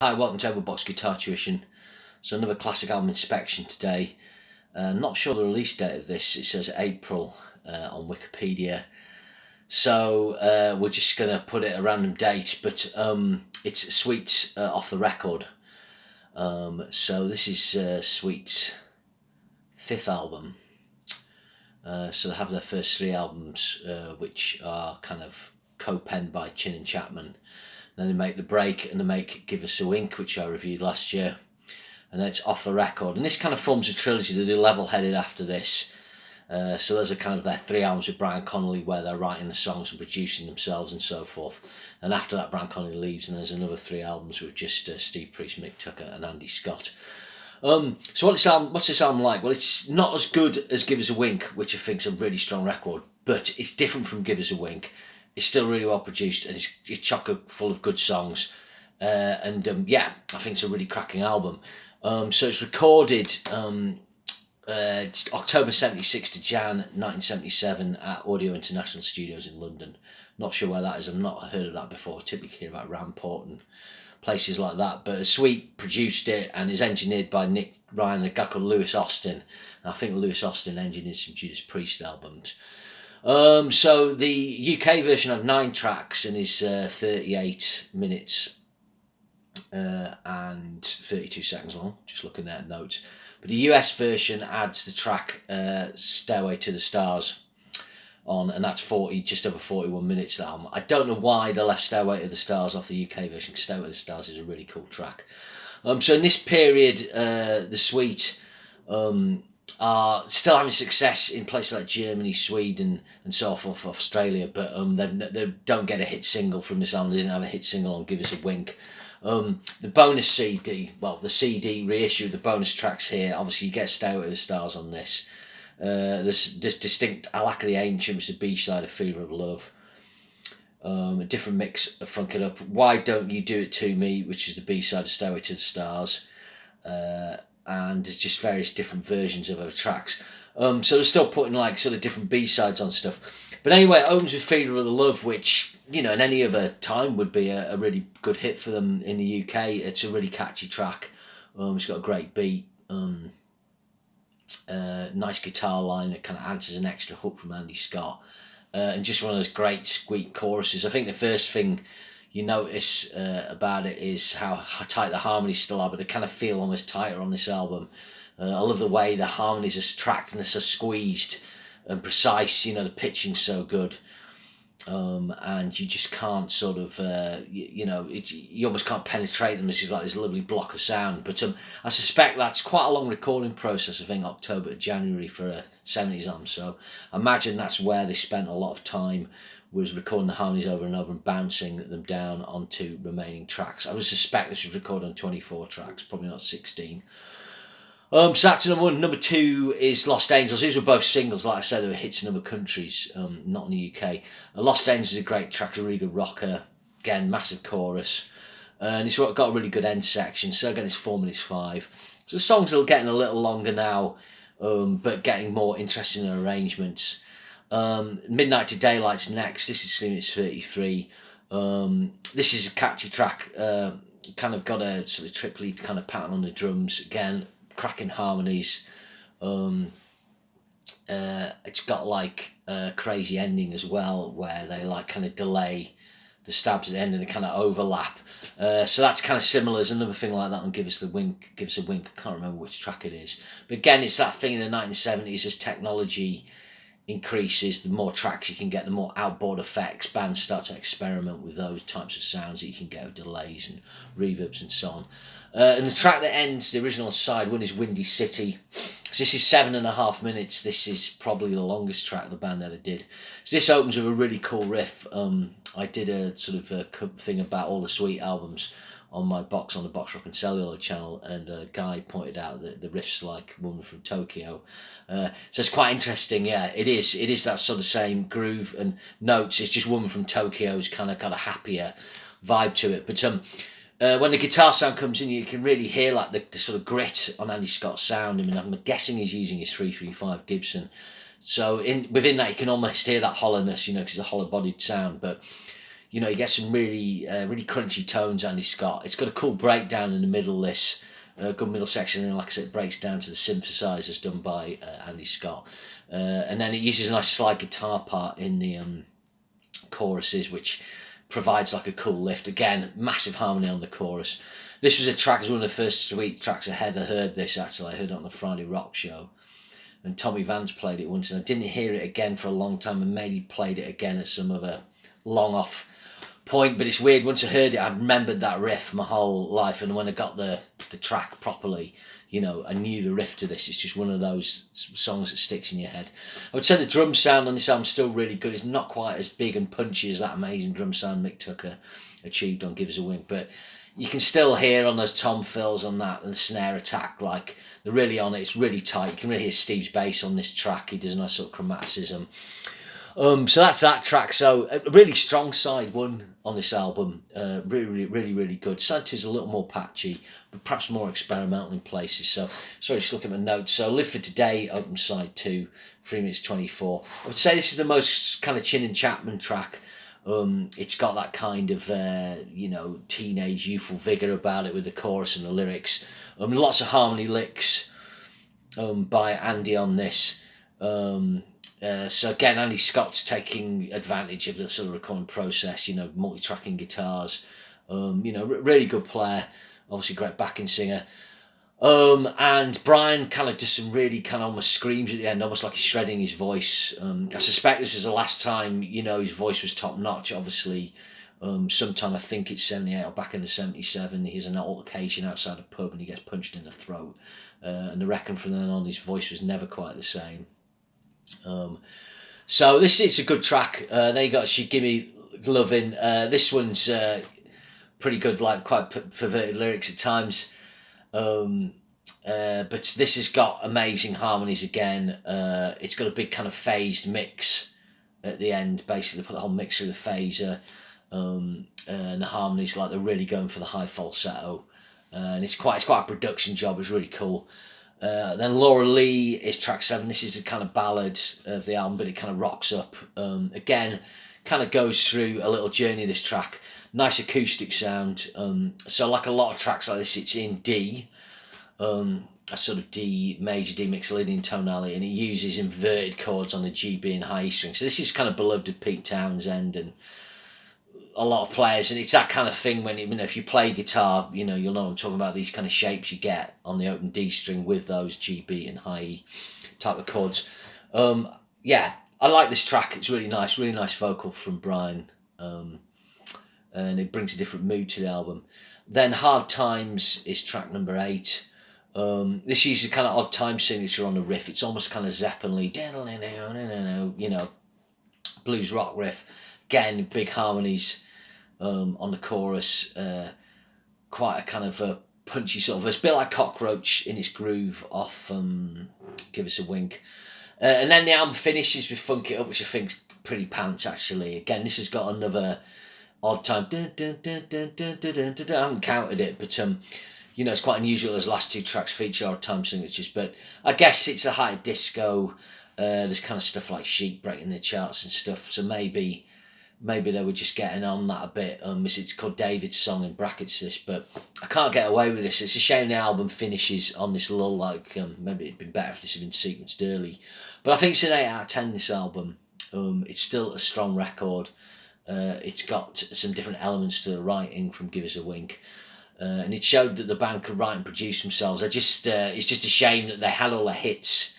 Hi, welcome to Overbox Guitar Tuition. So another classic album inspection today. Not sure the release date of this. It says April on Wikipedia. So we're just going to put it a random date, but it's Sweet's off the record. So this is Sweet's fifth album. So they have their first three albums, which are kind of co-penned by Chin and Chapman. Then they make The Break and they make Give Us a Wink, which I reviewed last year. And then it's Off the Record. And this kind of forms a trilogy. They do Level Headed after this. So those are kind of their three albums with Brian Connolly where they're writing the songs and producing themselves and so forth. And after that, Brian Connolly leaves and there's another three albums with just Steve Priest, Mick Tucker and Andy Scott. So what's this album like? Well, it's not as good as Give Us a Wink, which I think is a really strong record, but it's different from Give Us a Wink. It's still really well produced and it's chock full of good songs. I think it's a really cracking album. So it's recorded October 76 to Jan 1977 at Audio International Studios in London. Not sure where that is. I've not heard of that before. I typically hear about Ramport and places like that. But Sweet produced it and is engineered by Nick Ryan and a guy called Lewis Austin. And I think Lewis Austin engineered some Judas Priest albums. So the UK version had 9 tracks and is 38 minutes and 32 seconds long, just looking at notes. But the US version adds the track Stairway to the Stars on, and that's just over 41 minutes. I don't know why they left Stairway to the Stars off the UK version, because Stairway to the Stars is a really cool track. So in this period, the Sweet are still having success in places like Germany, Sweden, and so forth, Australia, but they don't get a hit single from this album. They didn't have a hit single on Give Us a Wink. The bonus CD, the CD reissue, the bonus tracks here, obviously you get Stairway to the Stars on this. There's this distinct I Lack of the Ancient, which is the B-side of Fever of Love. A different mix of Funk It Up. Why Don't You Do It To Me, which is the B-side of Stairway to the Stars. And there's just various different versions of those tracks. So they're still putting like sort of different B-sides on stuff. But anyway, it opens with Fever of the Love, which, you know, in any other time would be a really good hit for them in the UK. It's a really catchy track. It's got a great beat. Nice guitar line that kind of adds as an extra hook from Andy Scott. And just one of those great squeak choruses. I think the first thing you notice about it is how tight the harmonies still are, but they kind of feel almost tighter on this album. I love the way the harmonies are tracked and they're so squeezed and precise. You know, the pitching's so good. And you just can't sort of, you almost can't penetrate them. This is like this lovely block of sound. But I suspect that's quite a long recording process. I think October to January for a 70s album. So I imagine that's where they spent a lot of time, was recording the harmonies over and over and bouncing them down onto remaining tracks. I would suspect this was recorded on 24 tracks, probably not 16. So that's number one. Number two is Lost Angels. These were both singles. Like I said, they were hits in other countries, not in the UK. Lost Angels is a great track, a really good rocker. Again, massive chorus. And it's got a really good end section. So again, it's 4 minutes 5. So the songs are getting a little longer now, but getting more interesting in arrangements. Midnight to Daylight's next. This is 3 minutes 33. This is a catchy track. Kind of got a sort of triply kind of pattern on the drums. Again, cracking harmonies. It's got like a crazy ending as well, where they like kind of delay the stabs at the end and they kind of overlap. So that's kind of similar. There's another thing like that on Give Us a Wink. I can't remember which track it is. But again, it's that thing in the 1970s as technology increases, the more tracks you can get, the more outboard effects. Bands start to experiment with those types of sounds that you can get with delays and reverbs and so on. And the track that ends, the original side one, is Windy City. So this is 7.5 minutes. This is probably the longest track the band ever did. So this opens with a really cool riff. I did a sort of a thing about all the Sweet albums on my box, on the Box Rock and Cellular channel, and a guy pointed out that the riff's like Woman from Tokyo. So it's quite interesting. Yeah, it is that sort of same groove and notes. It's just Woman from Tokyo's kind of got a happier vibe to it. But when the guitar sound comes in, you can really hear like the sort of grit on Andy Scott's sound. I mean, I'm guessing he's using his 335 Gibson. So within that, you can almost hear that hollowness, you know, because it's a hollow-bodied sound. But you know, you get some really really crunchy tones, Andy Scott. It's got a cool breakdown in the middle of this, good middle section, and like I said, it breaks down to the synthesizers done by Andy Scott. And then it uses a nice slide guitar part in the choruses, which provides like a cool lift. Again, massive harmony on the chorus. This was a track, it was one of the first sweet tracks. Heather heard this, actually. I heard it on the Friday Rock Show. And Tommy Vance played it once, and I didn't hear it again for a long time, and maybe played it again at some other long off point. But it's weird, once I heard it, I remembered that riff my whole life, and when I got the track properly, you know, I knew the riff to this. It's just one of those songs that sticks in your head. I would say the drum sound on this album is still really good. It's not quite as big and punchy as that amazing drum sound Mick Tucker achieved on Give Us a Wink, but you can still hear on those tom fills on that and the snare attack, like they're really on it. It's really tight. You can really hear Steve's bass on this track. He does a nice sort of chromaticism. So that's that track. So a really strong side one on this album. Really good. Side two's a little more patchy, but perhaps more experimental in places. So sorry, just looking at my notes. So Live for Today, open side 2, 3 minutes 24. I would say this is the most kind of Chin and Chapman track. It's got that kind of you know, teenage youthful vigour about it with the chorus and the lyrics. Lots of harmony licks by Andy on this. So again, Andy Scott's taking advantage of the sort of recording process, you know, multi-tracking guitars. You know, really good player, obviously great backing singer. And Brian kind of does some really kind of almost screams at the end, almost like he's shredding his voice. I suspect this was the last time, you know, his voice was top notch. Obviously, sometime I think it's 78 or back in the 77, he has an altercation outside a pub and he gets punched in the throat. And I reckon from then on his voice was never quite the same. So this is a good track. Then you got She Give Me Lovin'. This one's pretty good, like quite perverted lyrics at times. But this has got amazing harmonies again. It's got a big kind of phased mix at the end. Basically, put the whole mix through the phaser, and the harmonies, like they're really going for the high falsetto. And it's quite a production job. It's really cool. Then Laura Lee is track 7. This is a kind of ballad of the album, but it kind of rocks up. Again, kind of goes through a little journey, this track. Nice acoustic sound. So like a lot of tracks like this, it's in D, a sort of D, major D Mixolydian tonality, and it uses inverted chords on the G, B and high E string. So this is kind of beloved of Pete Townsend and a lot of players, and it's that kind of thing when, you know, if you play guitar, you know, you'll know I'm talking about, these kind of shapes you get on the open D string with those G, B and high E type of chords. Yeah, I like this track. It's really nice vocal from Brian. And it brings a different mood to the album. Then Hard Times is track number 8. This uses a kind of odd time signature on the riff. It's almost kind of Zeppelin-y, you know, blues rock riff. Again, big harmonies on the chorus. Quite a kind of a punchy sort of verse. A bit like Cockroach in its groove off Give Us a Wink. And then the album finishes with Funk It Up, which I think's pretty pants, actually. Again, this has got another odd time. I haven't counted it, but you know, it's quite unusual. Those last 2 tracks feature odd time signatures, but I guess it's a high disco. There's kind of stuff like Chic breaking the charts and stuff. So maybe they were just getting on that a bit. It's called David's Song in brackets, this, but I can't get away with this. It's a shame the album finishes on this lull. Like maybe it'd been better if this had been sequenced early. But I think it's an 8 out of 10. This album. It's still a strong record. It's got some different elements to the writing from Give Us a Wink, and it showed that the band could write and produce themselves. It's just a shame that they had all the hits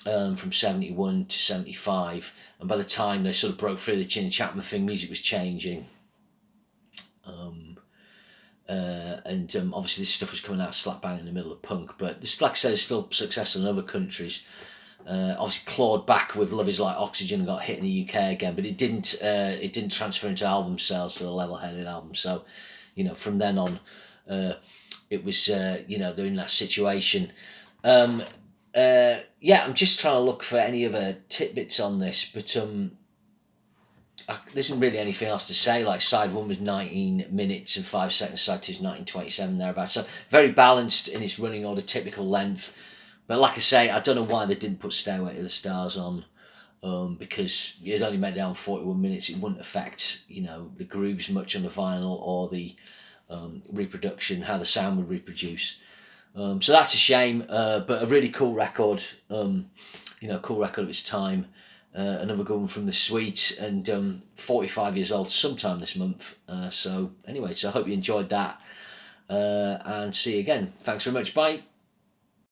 from 71 to 75, and by the time they sort of broke through the Chin and Chapman thing, music was changing. Obviously this stuff was coming out slap bang in the middle of punk, but this, like I said, is still successful in other countries. Obviously clawed back with Love Is Like Oxygen and got hit in the UK again, but it didn't transfer into album sales for the level-headed album. So, you know, from then on, it was you know, they're in that situation. Yeah, I'm just trying to look for any other tidbits on this, but there isn't really anything else to say. Like side 1 was 19 minutes and 5 seconds, side 2 is 19:27 thereabouts. So very balanced in its running order, typical length. But like I say, I don't know why they didn't put Stairway to the Stars on. because you'd only made down 41 minutes. It wouldn't affect, the grooves much on the vinyl, or the reproduction, how the sound would reproduce. So that's a shame, but a really cool record. Cool record of its time. Another good one from the suite, and 45 years old sometime this month. So I hope you enjoyed that, and see you again. Thanks very much. Bye.